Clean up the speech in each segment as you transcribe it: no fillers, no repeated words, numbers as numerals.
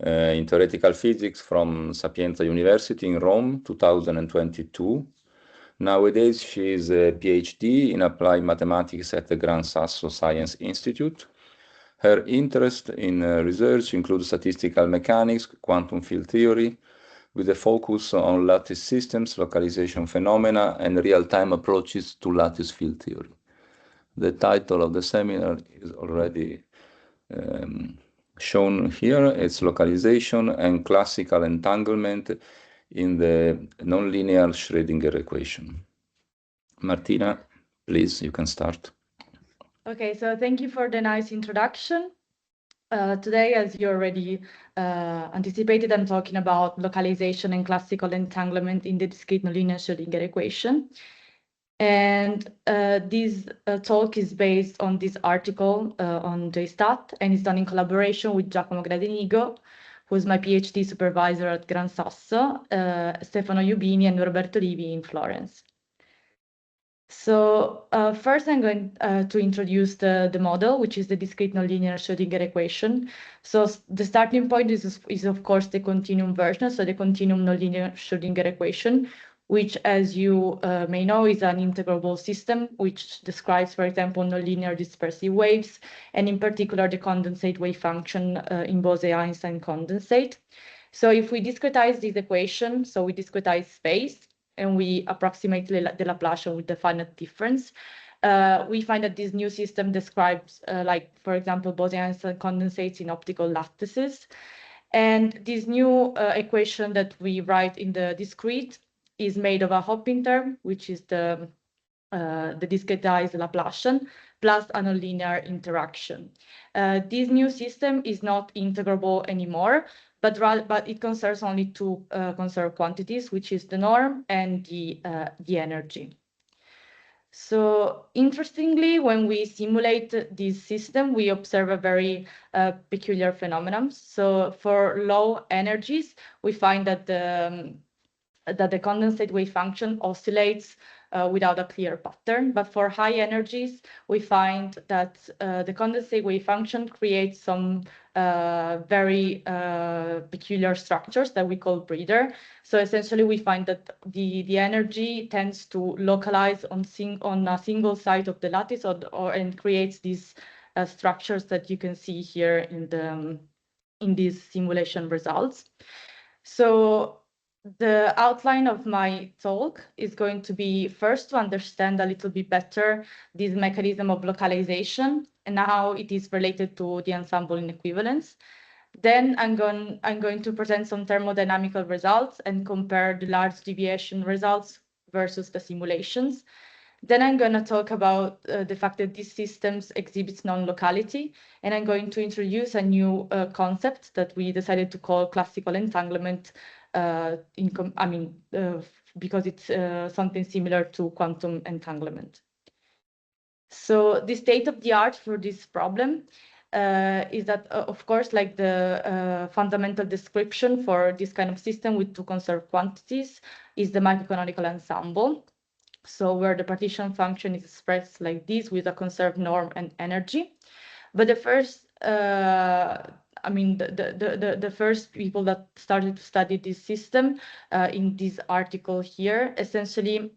in theoretical physics from Sapienza University in Rome, 2022. Nowadays, she is a PhD in applied mathematics at the Gran Sasso Science Institute. Her interest in research includes statistical mechanics, quantum field theory, with a focus on lattice systems, localization phenomena, and real-time approaches to lattice field theory. The title of the seminar is already shown here. It's Localization and Classical Entanglement in the Non-Linear Schrödinger Equation. Martina, please, you can start. Okay, so thank you for the nice introduction. Today, as you already anticipated, I'm talking about localization and classical entanglement in the discrete non-linear Schrödinger equation. And this talk is based on this article on JSTAT, and it's done in collaboration with Giacomo Gradenigo, who is my PhD supervisor at Gran Sasso, Stefano Iubini, and Roberto Livi in Florence. So first I'm going to introduce the model, which is the discrete non-linear Schrödinger equation. So the starting point is of course the continuum version, so the continuum non-linear Schrödinger equation, which, as you may know, is an integrable system which describes, for example, nonlinear dispersive waves, and in particular the condensate wave function in Bose-Einstein condensate. So if we discretize this equation, so we discretize space, and we approximate the Laplacian with the finite difference, we find that this new system describes, like, for example, Bose-Einstein condensates in optical lattices. And this new equation that we write in the discrete is made of a hopping term, which is the discretized Laplacian, plus a nonlinear interaction. This new system is not integrable anymore, but it concerns only two conserved quantities, which is the norm and the energy. So interestingly, when we simulate this system, we observe a very peculiar phenomenon. So for low energies, we find that the condensate wave function oscillates without a clear pattern. But for high energies, we find that the condensate wave function creates some very peculiar structures that we call breather. So essentially, we find that the energy tends to localize on a single side of the lattice, and creates these structures that you can see here in these simulation results. So the outline of my talk is going to be first to understand a little bit better this mechanism of localization and how it is related to the ensemble inequivalence. Then I'm going to present some thermodynamical results and compare the large deviation results versus the simulations. Then I'm going to talk about the fact that these systems exhibit non-locality, and I'm going to introduce a new concept that we decided to call classical entanglement, because it's something similar to quantum entanglement. So the state of the art for this problem is that, of course, like the fundamental description for this kind of system with two conserved quantities is the microcanonical ensemble. So where the partition function is expressed like this with a conserved norm and energy. But the first the first people that started to study this system in this article here essentially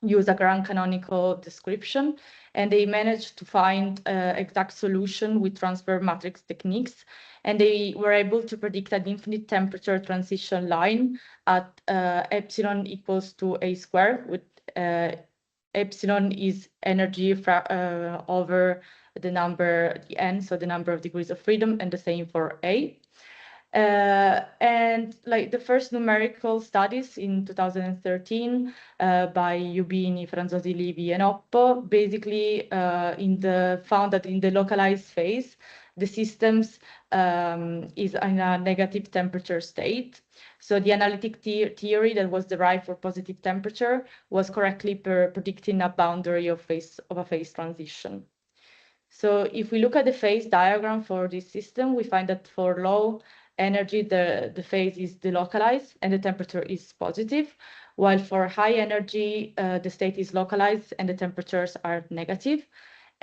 use a Gran canonical description, and they managed to find exact solution with transfer matrix techniques, and they were able to predict an infinite temperature transition line at epsilon equals to a square, with epsilon is energy over the number, the n, so the number of degrees of freedom, and the same for A. And like the first numerical studies in 2013 by Iubini, Franzosi, Livi, and Oppo basically found that in the localized phase, the systems is in a negative temperature state. So the analytic theory that was derived for positive temperature was correctly predicting a boundary of a phase transition. So if we look at the phase diagram for this system, we find that for low energy, the phase is delocalized and the temperature is positive, while for high energy, the state is localized and the temperatures are negative.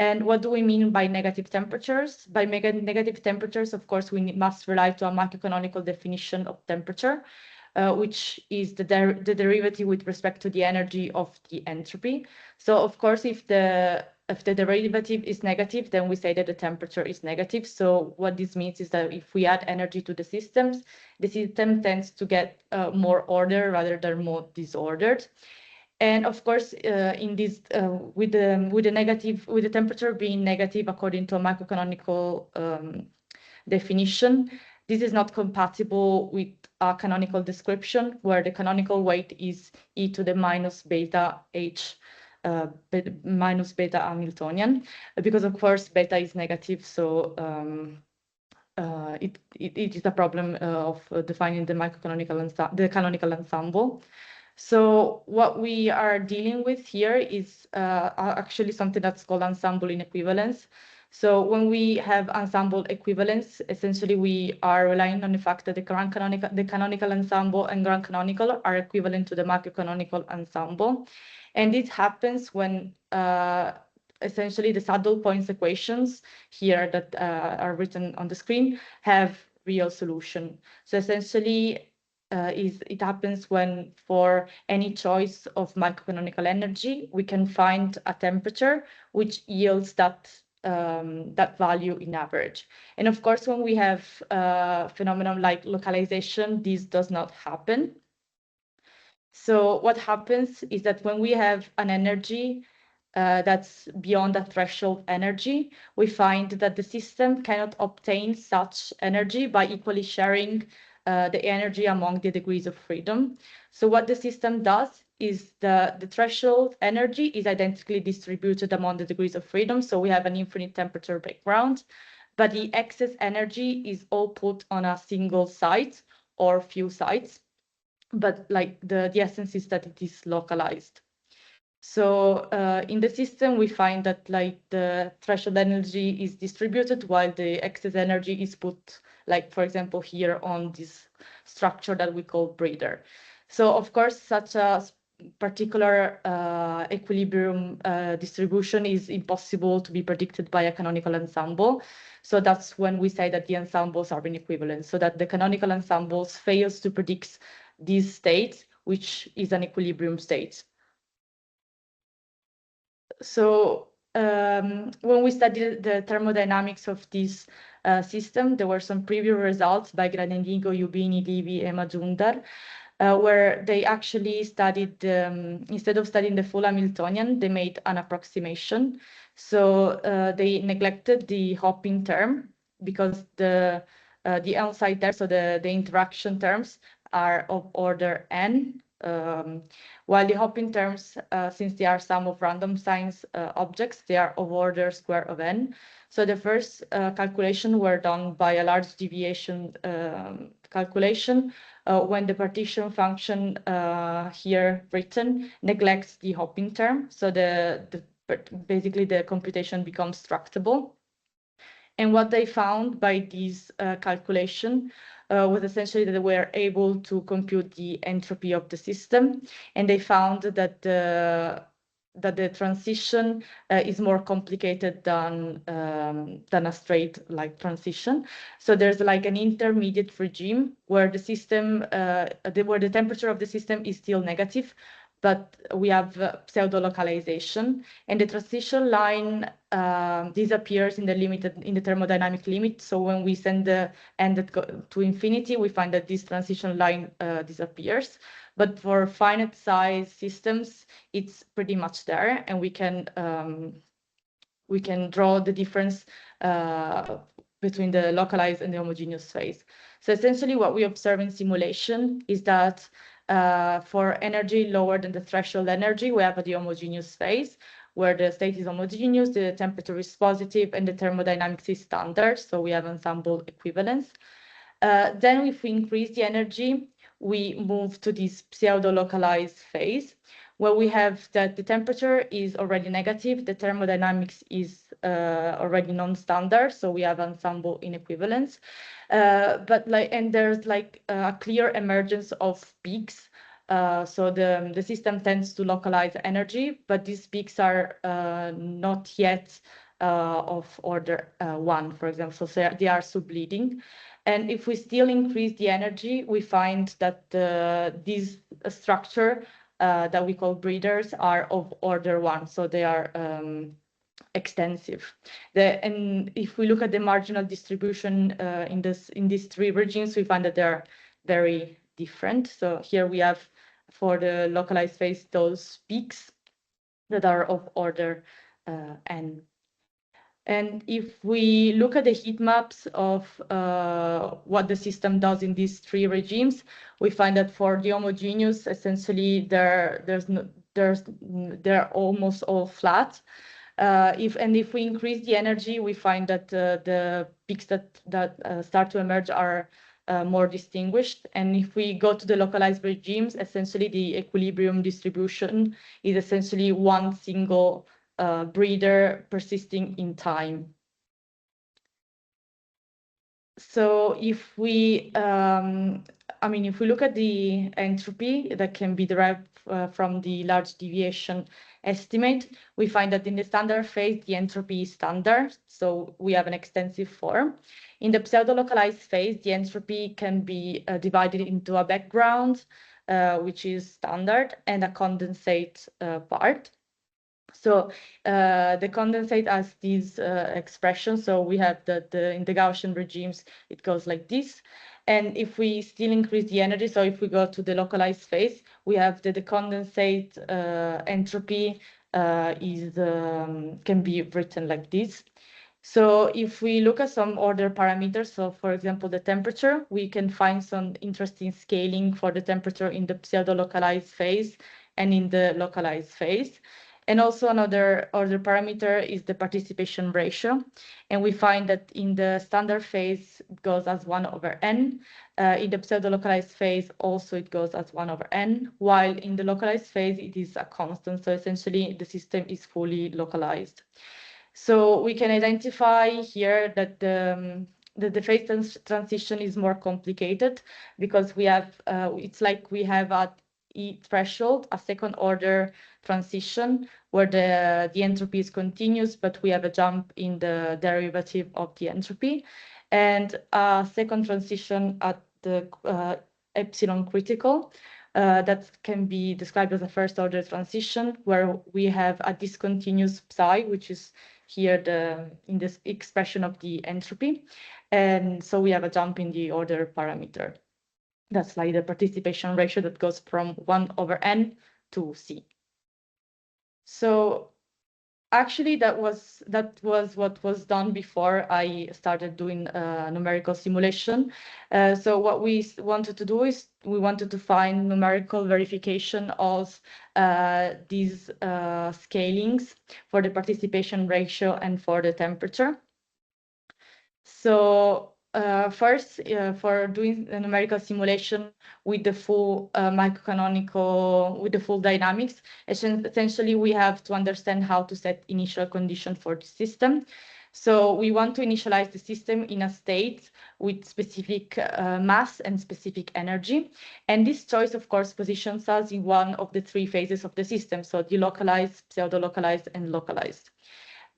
And what do we mean by negative temperatures? By negative temperatures, of course, we must rely to a microcanonical definition of temperature, which is the derivative with respect to the energy of the entropy. So of course, if the derivative is negative, then we say that the temperature is negative. So what this means is that if we add energy to the system tends to get more order rather than more disordered. And of course, in this, with the temperature being negative according to a microcanonical definition, this is not compatible with a canonical description, where the canonical weight is e to the minus beta h minus beta Hamiltonian, because of course beta is negative, so it is a problem of defining the the canonical ensemble. So what we are dealing with here is actually something that's called ensemble inequivalence. So when we have ensemble equivalence, essentially we are relying on the fact that the canonical ensemble and Gran canonical are equivalent to the macrocanonical ensemble. And this happens when essentially the saddle points equations here that are written on the screen have real solution. So essentially, it happens when for any choice of microcanonical energy, we can find a temperature which yields that value in average. And of course, when we have a phenomenon like localization, this does not happen. So what happens is that when we have an energy that's beyond a threshold energy, we find that the system cannot obtain such energy by equally sharing the energy among the degrees of freedom. So what the system does is the threshold energy is identically distributed among the degrees of freedom. So we have an infinite temperature background, but the excess energy is all put on a single site or few sites. But like the essence is that it is localized. So in the system, we find that like the threshold energy is distributed while the excess energy is put, like, for example, here on this structure that we call breather. So of course, such a particular equilibrium distribution is impossible to be predicted by a canonical ensemble. So that's when we say that the ensembles are inequivalent, so that the canonical ensembles fails to predict this state, which is an equilibrium state. So when we studied the thermodynamics of this system, there were some previous results by Gran, Ubini, Livi, and Majumdar, where they actually studied, instead of studying the full Hamiltonian, they made an approximation. So they neglected the hopping term because the on-site terms, so the interaction terms, are of order n, while the hopping terms, since they are sum of random signs objects, they are of order square of n. So the first calculation were done by a large deviation calculation when the partition function here written neglects the hopping term. So basically the computation becomes tractable. And what they found by this calculation was essentially that they were able to compute the entropy of the system, and they found that the transition is more complicated than a straight like transition. So there's like an intermediate regime where the system, where the temperature of the system is still negative, but we have pseudo-localization, and the transition line disappears in the thermodynamic limit. So when we send the n to infinity, we find that this transition line disappears. But for finite size systems, it's pretty much there, and we can draw the difference between the localized and the homogeneous phase. So essentially what we observe in simulation is that for energy lower than the threshold energy, we have the homogeneous phase, where the state is homogeneous, the temperature is positive, and the thermodynamics is standard. So we have ensemble equivalence. Then if we increase the energy, we move to this pseudo-localized phase, where we have that the temperature is already negative, the thermodynamics is already non-standard, so we have ensemble inequivalence. And there's like a clear emergence of peaks. So the system tends to localize energy, but these peaks are not yet of order 1, for example. So they are subleading. And if we still increase the energy, we find that this structure that we call breeders are of order 1. So they are extensive. And if we look at the marginal distribution in these three regimes, we find that they're very different. So here we have, for the localized phase, those peaks that are of order n. And if we look at the heat maps of what the system does in these three regimes, we find that for the homogeneous, essentially they're almost all flat. If we increase the energy, we find that the peaks that start to emerge are more distinguished. And if we go to the localized regimes, essentially the equilibrium distribution is essentially one single breeder persisting in time. So if we, if we look at the entropy that can be derived from the large deviation estimate, we find that in the standard phase, the entropy is standard. So we have an extensive form. In the pseudo-localized phase, the entropy can be divided into a background, which is standard, and a condensate part. So the condensate has these expressions. So we have in the Gaussian regimes, it goes like this. And if we still increase the energy, so if we go to the localized phase, we have the condensate entropy can be written like this. So if we look at some order parameters, so for example, the temperature, we can find some interesting scaling for the temperature in the pseudo-localized phase and in the localized phase. And also another order parameter is the participation ratio. And we find that in the standard phase, it goes as 1/n. In the pseudo-localized phase, also it goes as 1/n, while in the localized phase, it is a constant. So essentially, the system is fully localized. So we can identify here that the phase transition is more complicated because we have, it's like we have at E threshold, a second order transition where the entropy is continuous, but we have a jump in the derivative of the entropy, and a second transition at the epsilon critical that can be described as a first order transition where we have a discontinuous psi, which is here in this expression of the entropy. And so we have a jump in the order parameter. That's like the participation ratio that goes from 1/n to C. So actually, that was what was done before I started doing numerical simulation. So what we wanted to do is we wanted to find numerical verification of these scalings for the participation ratio and for the temperature. So first, for doing a numerical simulation with the full microcanonical, with the full dynamics, essentially we have to understand how to set initial condition for the system. So we want to initialize the system in a state with specific mass and specific energy. And this choice, of course, positions us in one of the three phases of the system. So delocalized, pseudo-localized, and localized.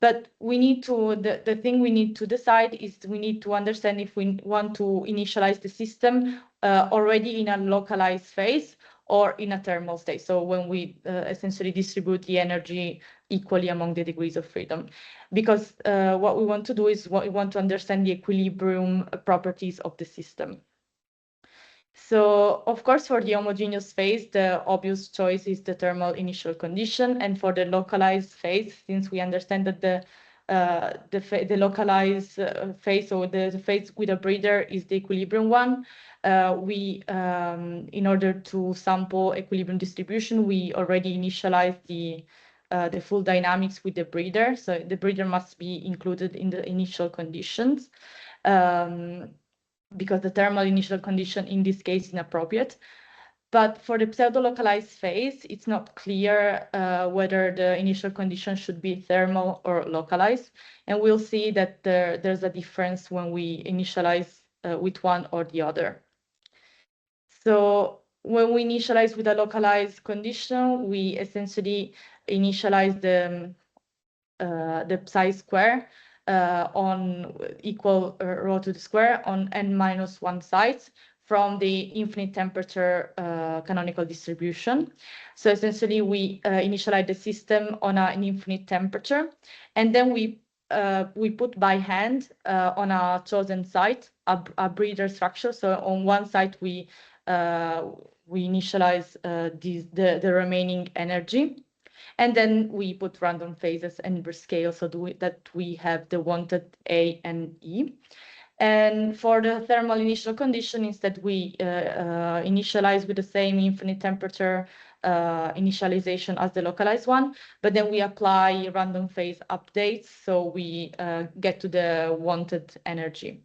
But we need to, the thing we need to decide is we need to understand if we want to initialize the system already in a localized phase or in a thermal state. So when we essentially distribute the energy equally among the degrees of freedom. Because what we want to do is we want to understand the equilibrium properties of the system. So, of course, for the homogeneous phase, the obvious choice is the thermal initial condition. And for the localized phase, since we understand that the localized phase, or the phase with a breeder, is the equilibrium one, in order to sample equilibrium distribution, we already initialized the full dynamics with the breeder. So the breeder must be included in the initial conditions. Because the thermal initial condition in this case is inappropriate. But for the pseudo-localized phase, it's not clear whether the initial condition should be thermal or localized. And we'll see that there's a difference when we initialize with one or the other. So when we initialize with a localized condition, we essentially initialize the psi square on equal rho to the square on n-1 sides from the infinite temperature canonical distribution. So essentially, we initialize the system on an infinite temperature, and then we put by hand on a chosen site a breeder structure. So on one side, we initialize the remaining energy. And then we put random phases and inverse scale so that we have the wanted A and E. And for the thermal initial condition, instead we initialize with the same infinite temperature initialization as the localized one, but then we apply random phase updates so we get to the wanted energy.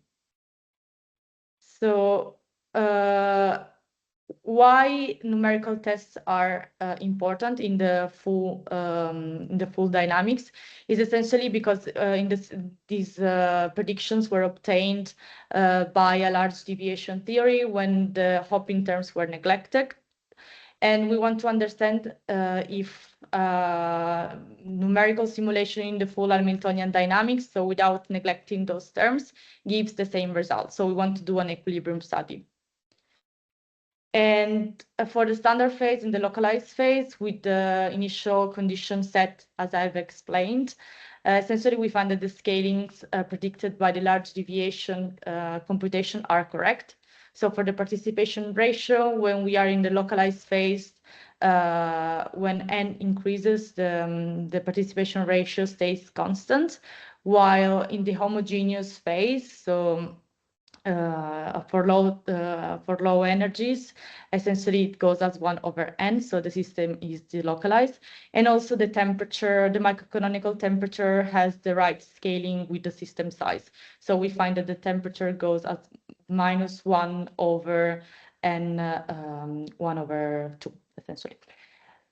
So why numerical tests are important in the full dynamics is essentially because these predictions were obtained by a large deviation theory when the hopping terms were neglected. And we want to understand if numerical simulation in the full Hamiltonian dynamics, so without neglecting those terms, gives the same result. So we want to do an equilibrium study. And for the standard phase and the localized phase, with the initial condition set, as I've explained, essentially we find that the scalings predicted by the large deviation computation are correct. So for the participation ratio, when we are in the localized phase, when n increases, the participation ratio stays constant, while in the homogeneous phase, so for low energies, essentially it goes as 1/n, so the system is delocalized. And also the temperature, the microcanonical temperature has the right scaling with the system size. So we find that the temperature goes as -1/n, 1/2, essentially.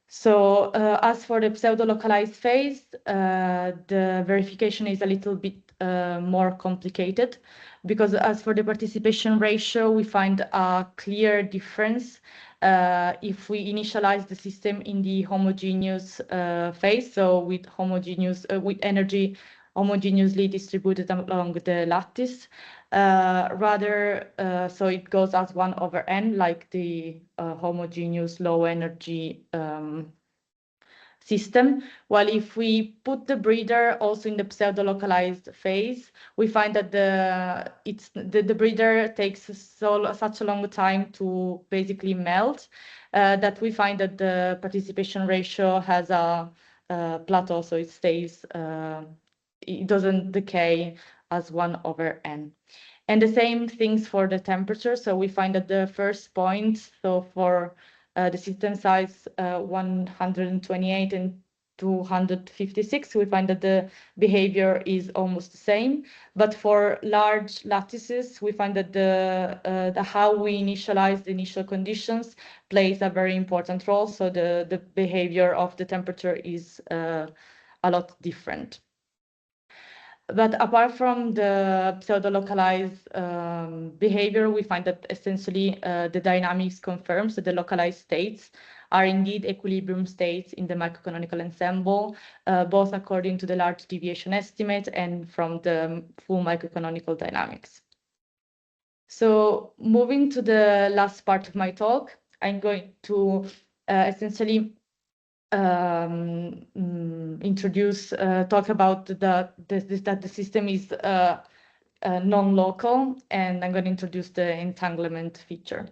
So as for the pseudo-localized phase, the verification is a little bit more complicated, because as for the participation ratio, we find a clear difference if we initialize the system in the homogeneous phase, so with energy homogeneously distributed along the lattice, so it goes as 1/n, like the homogeneous low energy system. While if we put the breeder also in the pseudo-localized phase, we find that the breeder takes such a long time to basically melt that we find that the participation ratio has a plateau, so it stays, it doesn't decay as 1/n. And the same things for the temperature. So we find that the first point, so for the system size 128 and 256, we find that the behavior is almost the same. But for large lattices, we find that the how we initialize the initial conditions plays a very important role. So the behavior of the temperature is a lot different. But apart from the pseudo-localized behavior, we find that essentially the dynamics confirms that the localized states are indeed equilibrium states in the microcanonical ensemble, both according to the large deviation estimate and from the full microcanonical dynamics. So moving to the last part of my talk, I'm going to essentially talk about that the system is non-local, and I'm going to introduce the entanglement feature.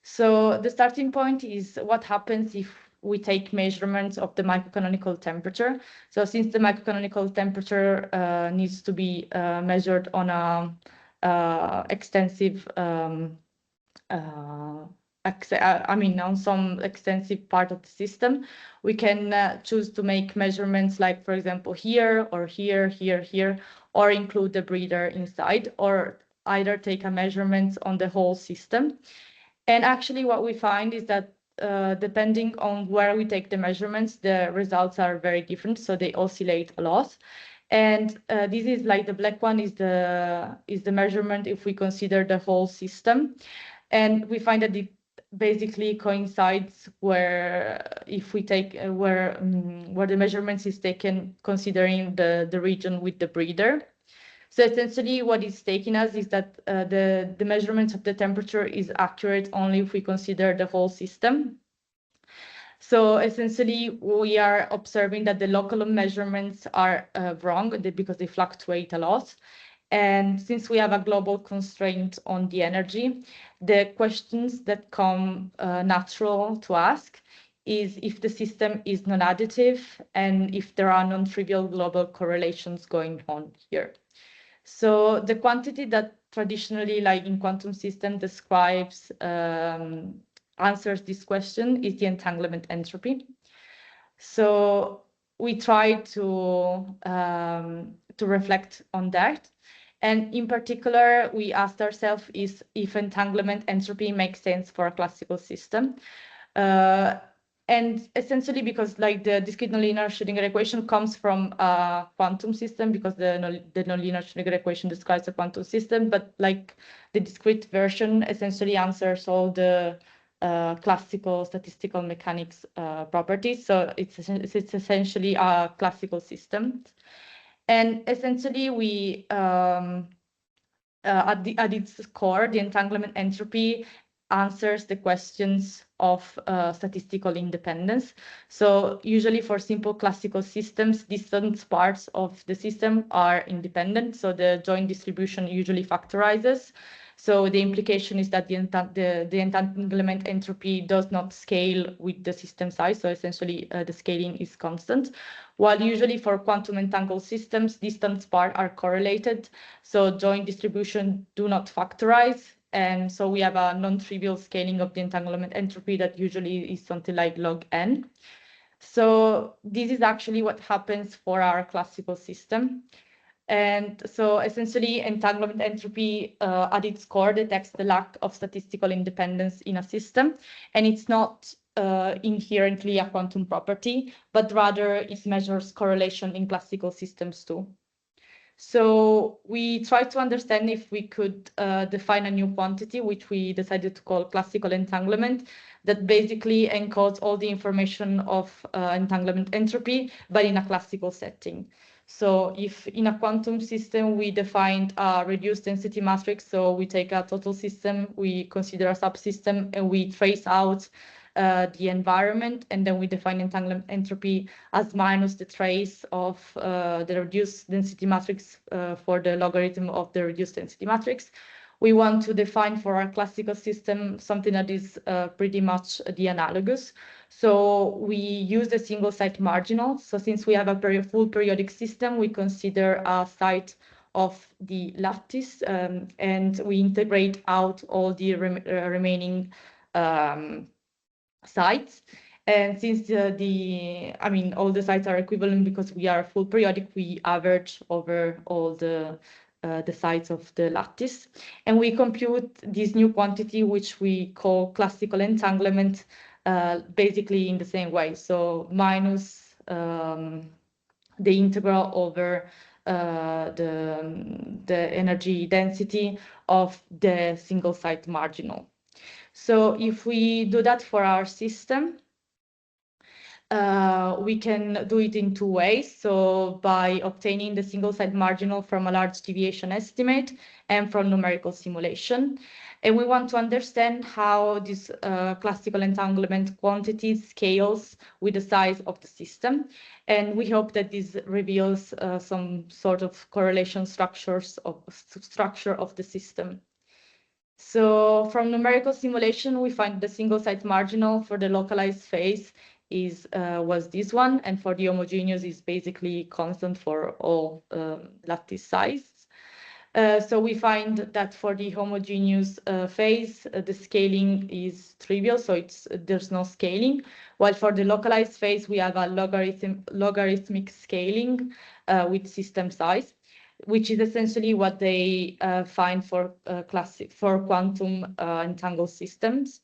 So the starting point is what happens if we take measurements of the microcanonical temperature. So since the microcanonical temperature needs to be measured on a extensive on some extensive part of the system, we can choose to make measurements like, for example, here or here, here, here, or include the breeder inside, or either take a measurement on the whole system. And actually what we find is that depending on where we take the measurements, the results are very different, so they oscillate a lot. And this is like the black one is the measurement if we consider the whole system. And we find that basically coincides where if we take where the measurements is taken considering the region with the breeder. So essentially what it's taking us is that the measurement of the temperature is accurate only if we consider the whole system. So essentially we are observing that the local measurements are wrong because they fluctuate a lot. And since we have a global constraint on the energy, the questions that come natural to ask is if the system is non-additive and if there are non-trivial global correlations going on here. So the quantity that traditionally, like in quantum system, describes, answers this question is the entanglement entropy. So we try to reflect on that. And in particular, we asked ourselves if entanglement entropy makes sense for a classical system. And essentially because like the discrete nonlinear Schrödinger equation comes from a quantum system, because the nonlinear Schrödinger equation describes a quantum system, but like the discrete version essentially answers all the classical statistical mechanics properties. So it's essentially a classical system. And essentially we, at its core, the entanglement entropy answers the questions of statistical independence. So usually for simple classical systems, distant parts of the system are independent. So the joint distribution usually factorizes. So the implication is that the entanglement entropy does not scale with the system size. So essentially the scaling is constant. While usually for quantum entangled systems, distant parts are correlated. So joint distribution do not factorize. And so we have a non-trivial scaling of the entanglement entropy that usually is something like log n. So this is actually what happens for our classical system. And so essentially entanglement entropy at its core detects the lack of statistical independence in a system. And it's not inherently a quantum property, but rather it measures correlation in classical systems too. So we tried to understand if we could define a new quantity, which we decided to call classical entanglement, that basically encodes all the information of entanglement entropy, but in a classical setting. So if in a quantum system, we defined a reduced density matrix, so we take a total system, we consider a subsystem, and we trace out the environment, and then we define entanglement entropy as minus the trace of the reduced density matrix for the logarithm of the reduced density matrix. We want to define for our classical system something that is pretty much the analogous. So we use the single site marginal. So since we have a full periodic system, we consider a site of the lattice, and we integrate out all the remaining sites. And since all the sites are equivalent because we are full periodic, we average over all the sites of the lattice. And we compute this new quantity, which we call classical entanglement, basically in the same way. So minus the integral over the energy density of the single site marginal. So if we do that for our system, we can do it in two ways. So by obtaining the single site marginal from a large deviation estimate and from numerical simulation. And we want to understand how this classical entanglement quantity scales with the size of the system. And we hope that this reveals some sort of correlation structure of the system. So from numerical simulation, we find the single site marginal for the localized phase was this one, and for the homogeneous is basically constant for all lattice size. So we find that for the homogeneous phase, the scaling is trivial, so there's no scaling. While for the localized phase, we have a logarithmic scaling with system size, which is essentially what they find for quantum entangled systems.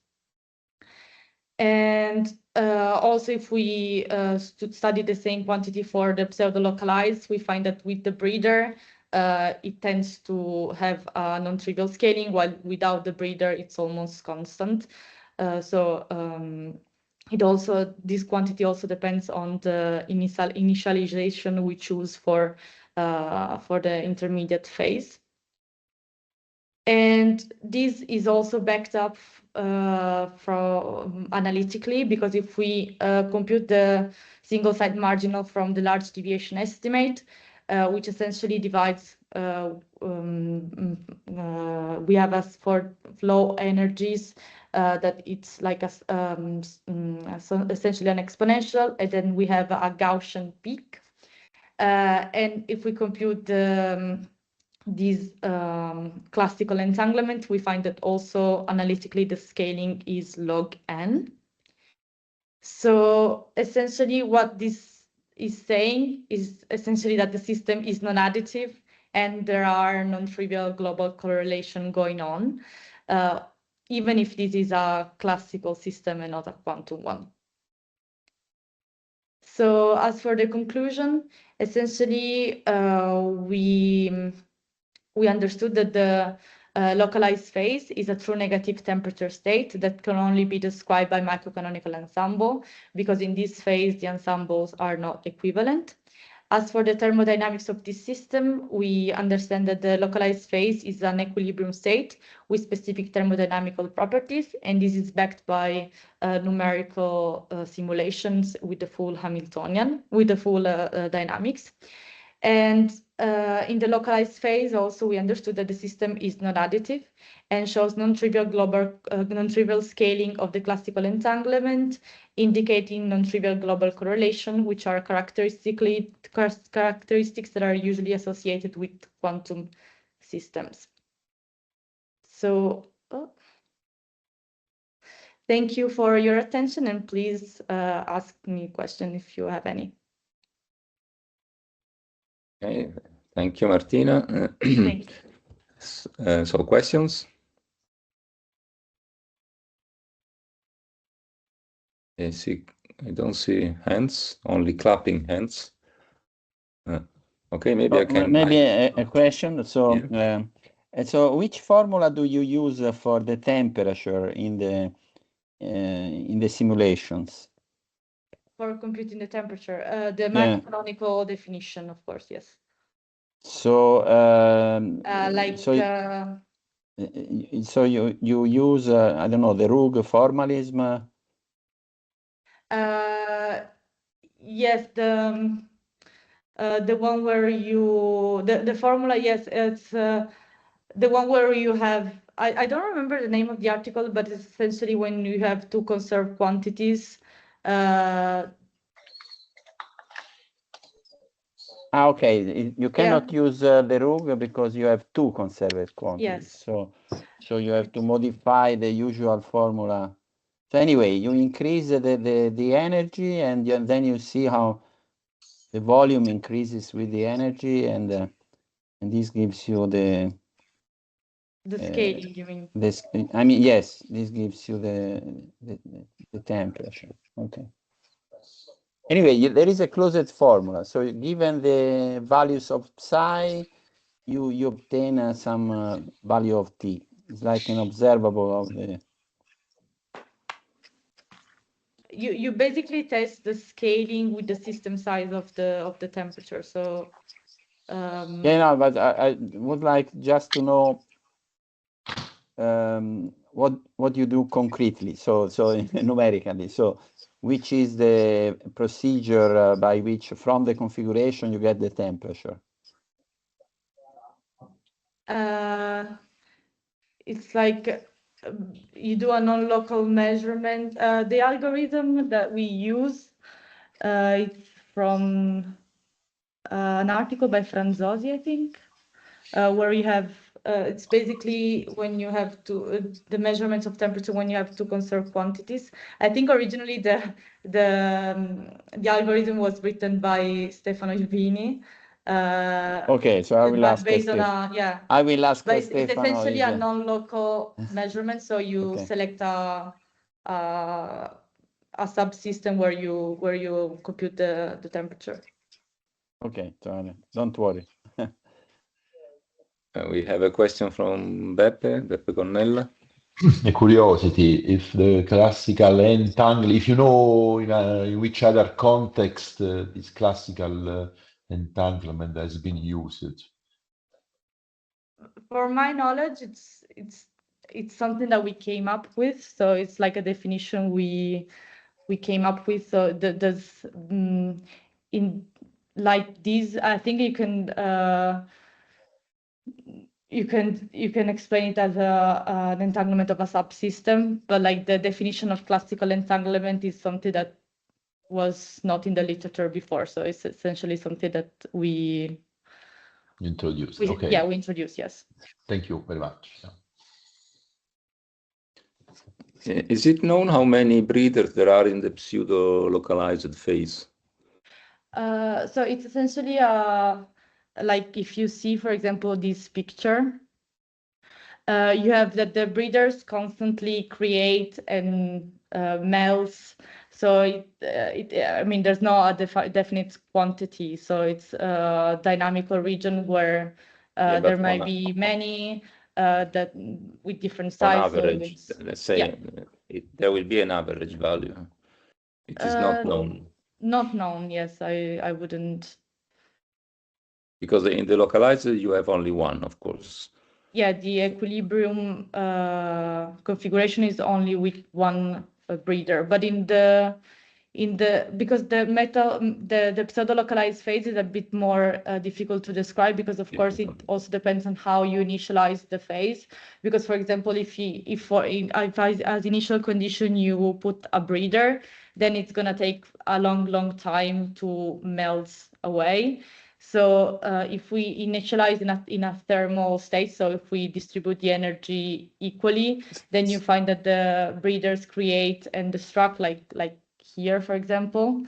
And also, if we study the same quantity for the pseudo-localized, we find that with the breeder, it tends to have a non-trivial scaling, while without the breeder, it's almost constant. This quantity also depends on the initialization we choose for the intermediate phase. And this is also backed up from analytically, because if we compute the single side marginal from the large deviation estimate, which essentially divides, we have as for flow energies, that it's like so essentially an exponential, and then we have a Gaussian peak. And if we compute this classical entanglement, we find that also analytically the scaling is log n. So essentially what this is saying is essentially that the system is non-additive and there are non-trivial global correlation going on, even if this is a classical system and not a quantum one. So as for the conclusion, essentially we understood that the localized phase is a true negative temperature state that can only be described by microcanonical ensemble, because in this phase the ensembles are not equivalent. As for the thermodynamics of this system, we understand that the localized phase is an equilibrium state with specific thermodynamical properties, and this is backed by numerical simulations with the full Hamiltonian, with the full dynamics. And in the localized phase, also we understood that the system is non-additive and shows non-trivial scaling of the classical entanglement, indicating non-trivial global correlation, which are characteristics that are usually associated with quantum systems. So, thank you for your attention, and please ask me a question if you have any. Okay, thank you, Martina. Thank you. So questions? I don't see hands, only clapping hands. Okay, maybe I can. Maybe a question. So, Yeah. and so which formula do you use for the temperature in the simulations? For computing the temperature, the microcanonical definition, of course, yes. So, So you use I don't know, the Rugg formalism. Yes, the one where you the formula, yes, it's the one where you have, I don't remember the name of the article, but it's essentially when you have two conserved quantities. Okay, you cannot use the Rugg because you have two conserved quantities. Yes. So you have to modify the usual formula. So anyway, you increase the energy, and then you see how the volume increases with the energy, and this gives you the scaling, you mean? This, I mean, yes, this gives you the temperature. Okay. Anyway, there is a closed formula. So given the values of psi, you obtain some value of T. It's like an observable of the. You basically test the scaling with the system size of the temperature. So Yeah, no, but I would like just to know what you do concretely. So numerically. So which is the procedure by which from the configuration you get the temperature? It's like you do a non-local measurement. The algorithm that we use, it's from an article by Franzosi, I think, where you have, it's basically when you have the measurements of temperature when you have to conserve quantities. I think originally the algorithm was written by Stefano Juvini. Okay, so I will ask based on I will ask but Stefano. it's essentially a non-local measurement. So you select a subsystem where you compute the temperature. Okay, so don't worry. We have a question from Beppe Gonnella. a curiosity, if the classical entangle, if you know in which other context this classical entanglement has been used. For my knowledge, it's something that we came up with. So it's like a definition we came up with. So there's in like these, I think you can explain it as an entanglement of a subsystem, but like the definition of classical entanglement is something that was not in the literature before. So it's essentially something that we Introduced. we Okay. introduced, yes. Thank you very much. Is it known how many breeders there are in the pseudo-localized phase? So it's essentially like if you see, for example, this picture, you have that the breeders constantly create and melts. So I mean, there's no definite quantity. So it's a dynamical region where there might be many that with different sizes. On average, let's say there will be an average value. It is not known. Not known, yes, I wouldn't. Because in the localized, you have only one, of course. Yeah, the equilibrium configuration is only with one breeder, but because the pseudo-localized phase is a bit more difficult to describe, because of course it also depends on how you initialize the phase. Because for example, if as initial condition you put a breeder, then it's gonna take a long time to melt away. So if we initialize in a thermal state, so if we distribute the energy equally, then you find that the breeders create and destruct like here, for example.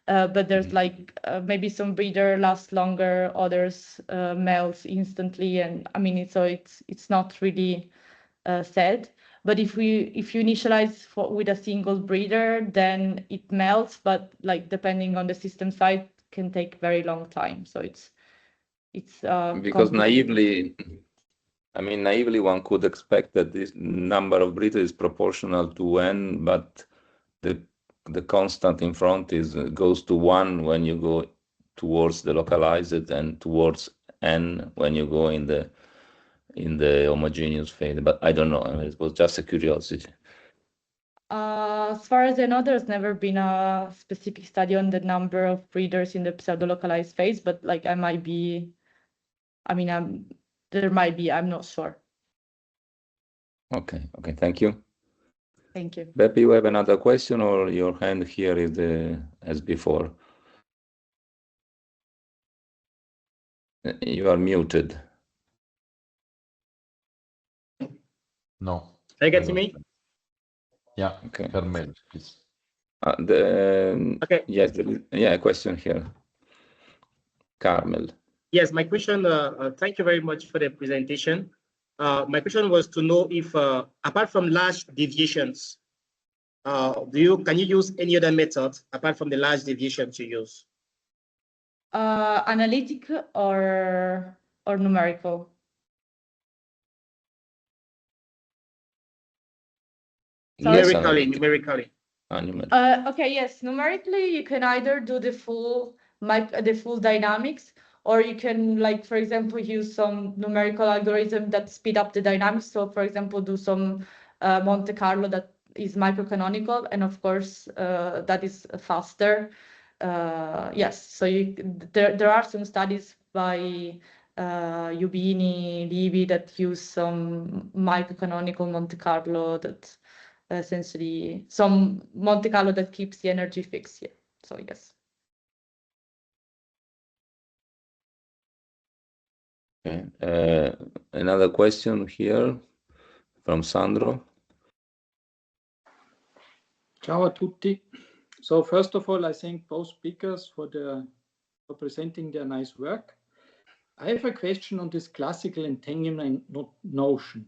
But there's like maybe some breeder lasts longer, others melt instantly, and I mean it's not really said. But if you initialize with a single breeder, then it melts, but like depending on the system side, can take very long time. So it's because naively one could expect that this number of breeders is proportional to n, but the constant in front goes to 1 when you go towards the localized and towards n when you go in the homogeneous phase. But I don't know. I mean, it was just a curiosity. As far as I know, there's never been a specific study on the number of breeders in the pseudo-localized phase, but like there might be, I'm not sure. Okay, thank you. Thank you. Beppe, you have another question, or your hand here is as before? You are muted. No. Are you getting me? Yeah. Okay. Carmel, please. Okay. Yes, a question here. Carmel. Yes, my question, thank you very much for the presentation. My question was to know if, apart from large deviations, can you use any other method apart from the large deviations you use? Analytic or numerical? Numerically. Okay, yes. Numerically, you can either do the full dynamics, or you can, like, for example, use some numerical algorithm that speed up the dynamics. So, for example, do some Monte Carlo that is microcanonical, and of course, that is faster. Yes. So there are some studies by Ubini, Livi that use some microcanonical Monte Carlo that essentially some Monte Carlo that keeps the energy fixed here. So yes. Okay. Another question here from Sandro. Ciao a tutti. So first of all, I thank both speakers for presenting their nice work. I have a question on this classical entanglement notion.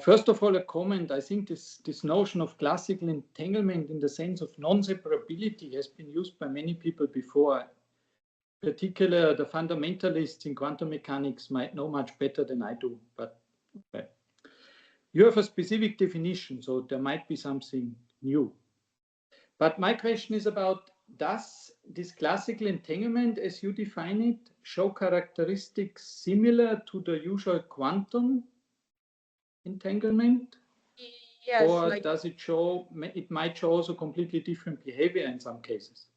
First of all, a comment. I think this notion of classical entanglement in the sense of non-separability has been used by many people before. Particularly the fundamentalists in quantum mechanics might know much better than I do. But you have a specific definition, so there might be something new. But my question is about, does this classical entanglement, as you define it, show characteristics similar to the usual quantum entanglement? Yes, Or like, does it show, it might show also completely different behavior in some cases?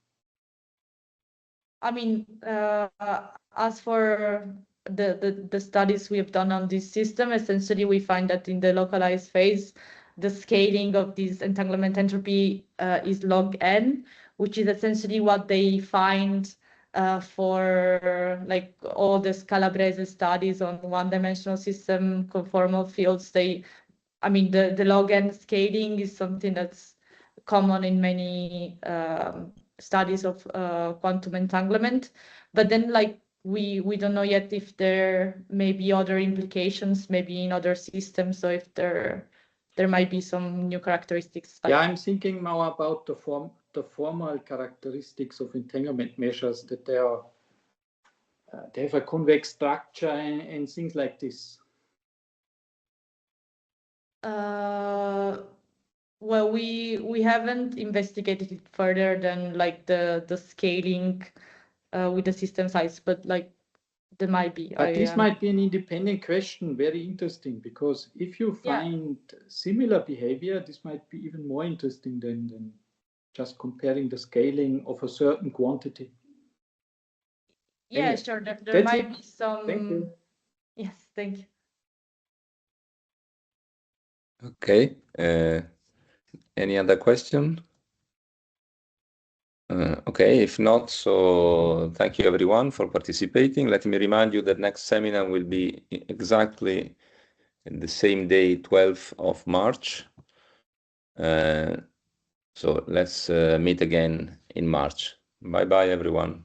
I mean, as for the studies we have done on this system, essentially we find that in the localized phase, the scaling of this entanglement entropy is log n, which is essentially what they find for like all the Scalabrese studies on one-dimensional system conformal fields. I mean, the log n scaling is something that's common in many studies of quantum entanglement, but then like we don't know yet if there may be other implications, maybe in other systems, so if there might be some new characteristics. Yeah, I'm thinking more about the formal characteristics of entanglement measures, that they have a convex structure and things like this. Well, we haven't investigated it further than like the scaling with the system size, but like there might be. But this might be an independent question, very interesting, because if you find similar behavior, this might be even more interesting than just comparing the scaling of a certain quantity. Yeah, Anyway, sure. There might be some. Thank you. Yes, thank you. Okay. Any other question? Okay, if not, so thank you everyone for participating. Let me remind you that next seminar will be exactly the same day, 12th of March. So let's meet again in March. Bye-bye, everyone.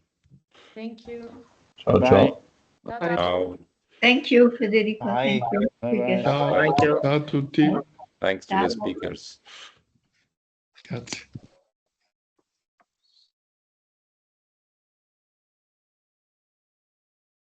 Thank you. Ciao, ciao. Ciao. Ciao. Thank you, Federico. Bye. Thank you. Bye-bye. Ciao, Thank you. ciao a tutti. Thanks to the speakers. Grazie.